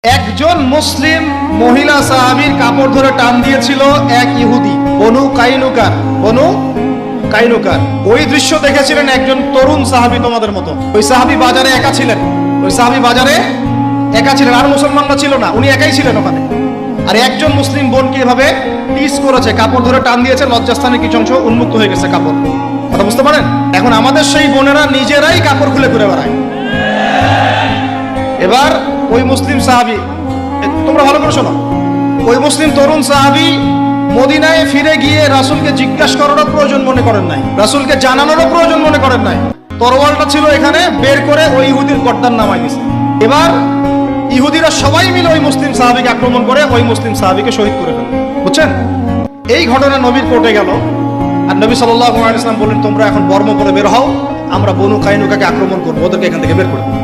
একজন মুসলিম মহিলা সাহাবীর কাপড় ধরে টান দিয়েছিল এক ইহুদি বনু কাইনুকার। ওই দৃশ্য দেখেছিলেন একজন তরুণ সাহাবী তোমাদের মতো। ওই সাহাবী বাজারে একা ছিলেন, আর মুসলমানরা ছিল না, উনি একাই ছিলেন ওখানে। আর একজন মুসলিম বোনকে এভাবে টিস করেছে, কাপড় ধরে টান দিয়েছে, লজ্জাস্থানের কিছু অংশ উন্মুক্ত হয়ে গেছে কাপড়। কথা বুঝতে পারেন? এখন আমাদের সেই বোনেরা নিজেরাই কাপড় খুলে ঘুরে বেড়ায়। এবার ওই মুসলিম সাহাবী, তোমরা ভালো করে শোনো, ওই মুসলিম তরুণ সাহাবী মদিনায় ফিরে গিয়ে রাসূলকে জিজ্ঞাসা করারও প্রয়োজন মনে করেন নাই, রাসূলকে জানানোরও প্রয়োজন মনে করেন নাই। তরোয়ালটা ছিল এখানে, বের করে ওই ইহুদির গর্দান নামায় দিয়েছে। এবার ইহুদিরা সবাই মিলে ওই মুসলিম সাহাবীকে আক্রমণ করে ওই মুসলিম সাহাবীকে শহীদ করে ফেলে। বুঝছেন? এই ঘটনা নবীর কোর্টে গেল, আর নবী সাল্লাল্লাহু আলাইহি ওয়াসাল্লাম বললেন, তোমরা এখন বর্ম করে বের হও, আমরা বনু কাইনুকাকে আক্রমণ করবো, ওদেরকে এখান থেকে বের করে দেব।